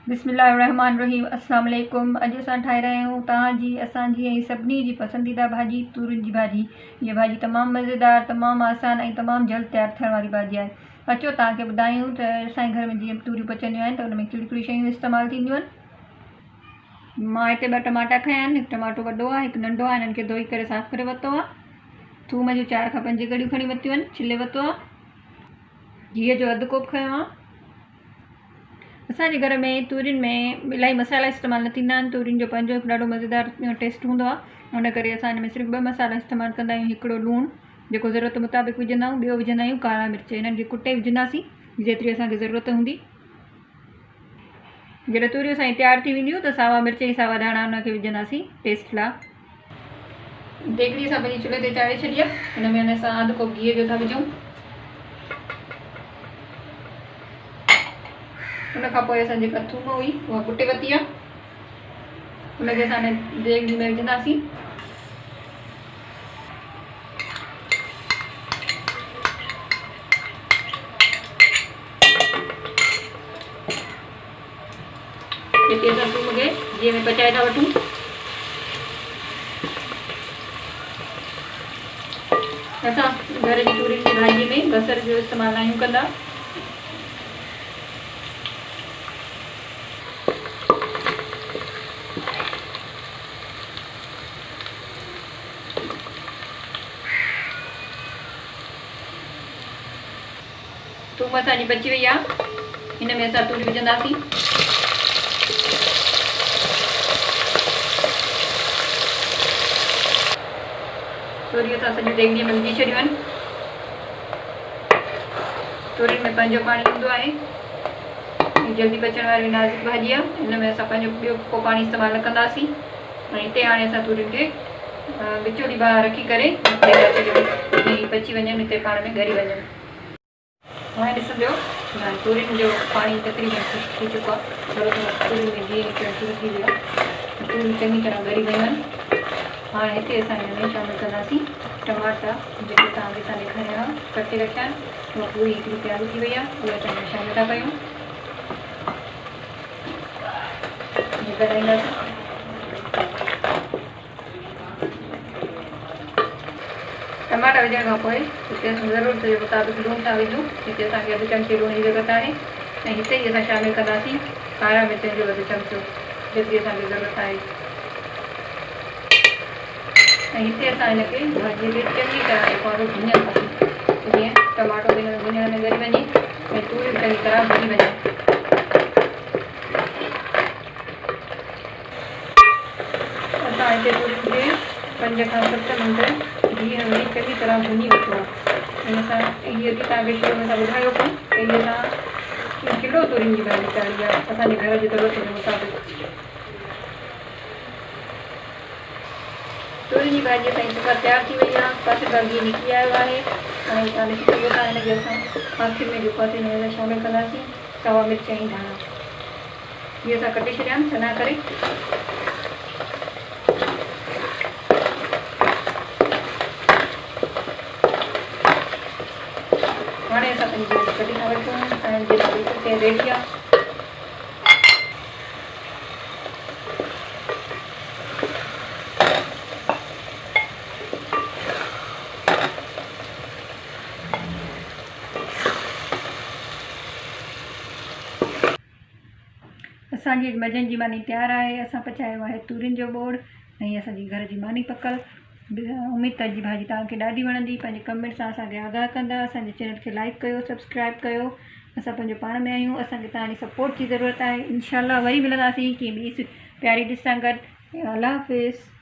बिस्मिल्लाहिर्रहमानिर्रहीम। अस्सलाम वालेकुम। अॼु असां ठाहे रहे आहियूं तव्हांजी असांजी ऐं सभिनी जी पसंदीदा भाॼी तूरियुनि जी भाॼी। ये भाॼी तमामु मज़ेदार, तमामु आसान ऐं तमामु जल्द तयारु थियण वारी भाॼी आहे। अचो तव्हांखे ॿुधायूं त असांजे घर में जीअं तूरियूं पचंदियूं आहिनि त उन में कहिड़ी कहिड़ी शयूं इस्तेमालु थींदियूं आहिनि। मां हिते 2 टमाटा खयां आहिनि। हिकु टमाटो वॾो आहे, हिकु नंढो आहे। हिननि खे धोई करे साफ़ु करे वरितो आहे। थूम जूं 4 खां 5 गॾियूं खणी वरितियूं आहिनि, छिले वरितो आहे। घीअ जो अधु कोप खयो आहे। असांजे घर में तूरियुनि में इलाही मसाला इस्तेमालु न थींदा आहिनि। तूरियुनि जो पंहिंजो हिकु ॾाढो मज़ेदार टेस्ट हूंदो आहे। उन करे असां हिन में सिर्फ़ु 2 मसाला इस्तेमालु कंदा आहियूं। हिकिड़ो लूणु जेको ज़रूरत मुताबिक़ विझंदा आहियूं, ॿियो विझंदा आहियूं कारा मिर्च। हिननि खे कुटे विझंदासीं जेतिरी असांखे ज़रूरत हूंदी। जॾहिं तूरियूं असांजी तयारु थी वेंदियूं त सावा मिर्च ऐं सावा धाणा हुनखे विझंदासीं टेस्ट लाइ। देॻड़ी असां पंहिंजी चुल्हे ते चाढ़े छॾी आहे। हिन में असां अधु कोप घीअ जो था विझूं। उन खां पोइ असां जेका थूम हुई उहा कुटे वरिती आहे, उनखे असां देॻड़ी में विझंदासीं। हिते असां थूम खे घीअ में पचाए था वठूं। असां घर जी तूरियुनि जी भाॼीअ में बसर जो इस्तेमालु आहियूं कंदा। थूम असांजी बची वई आहे। हिन में असां तूरियूं विझंदासीं। तूरियूं असां सॼी देॻड़ीअ में विझी छॾियूं आहिनि। तूरियुनि में पंहिंजो पाणी हूंदो आहे। जल्दी पचण वारी नाज़ुक भाॼी आहे। हिन में असां पंहिंजो ॿियो को पाणी इस्तेमालु न कंदासीं। ऐं हिते हाणे असां तूरियुनि खे विचोली ॿाहिरि रखी करे पची वञनि, हिते पाण में ॻरी वञनि। हाणे ॾिसंदो तूरियुनि जो पाणी तक़रीबन ख़ुश्क थी चुको आहे। थोरो थोरो तूरियुनि में घी निकिरणु शुरू थी वियो आहे। तूरियूं चङी तरह ॻरी वियूं आहिनि। हाणे हिते असां हिन में शामिलु कंदासीं टमाटा जेके तव्हांखे असां ॾेखारिया कटे रखिया आहिनि। उहा पूरी हिकिड़ी तयारु थी वई आहे, उहा असां हिन में शामिलु था कयूं। ॻाल्हाईंदासीं। टमाटा विझण खां पोइ हिते असां ज़रूरत जे मुताबिक़ लूणु था विझूं। हिते असांखे अधु चमचे लूण जी ज़रूरत आहे। ऐं हिते ई असां शामिलु कंदासीं कारा मिर्चनि जो अधु चमचो जेतिरी असांखे ज़रूरत आहे। ऐं हिते असां हिनखे भाॼीअ खे चङी तरह हिकु वारो भुञंदासीं, जीअं टमाटो बि हिन में भुञण में ॻरी वञे ऐं तूरियूं चङी तरह भुञी वञे। असां हिते तूरियुनि खे 5 खां 7 मिंट घीअ में चङी तरह भुञी वरितो आहे। हिन सां इहे बि तव्हांखे शुरू में असां ॿुधायो कोन त इहे असां किलो तूरियुनि जी भाॼी चाढ़ी आहे असांजे घर जी ज़रूरत जे मुताबिक़। तूरियुनि जी भाॼी असांजी सुका तयारु थी वई आहे। पासे खां घी निकिरी आयो आहे। ऐं तव्हां ॾिसी सघो था हिनखे असां आख़िर में जेको आहे हिन में शामिलु कंदासीं सावा मिर्च ऐं धाणा। इहे असां कटे छॾिया आहिनि सना करे। हाणे असां पंहिंजी भाॼी कढी था वठूं ऐं जेका बिल्कुलु तयारु रेडी आहे। असांजी मंझंदि जी मानी तयारु आहे। असां पचायो आहे तूरियुनि जो बोड़ ऐं असांजी घर जी मानी पकल। उमेदु त जी भाॼी तव्हांखे ॾाढी वणंदी। पंहिंजे कमेंट सां असांखे आगाह कंदा। असांजे चैनल खे लाइक कयो, सब्सक्राइब कयो। असां पंहिंजो पाण में आहियूं। असांखे तव्हांजी सपोर्ट जी ज़रूरत आहे। इंशाअल्लाह वरी मिलंदासीं कि ॿी प्यारी डिश सां गॾु। अल्लाह हाफ़िज़।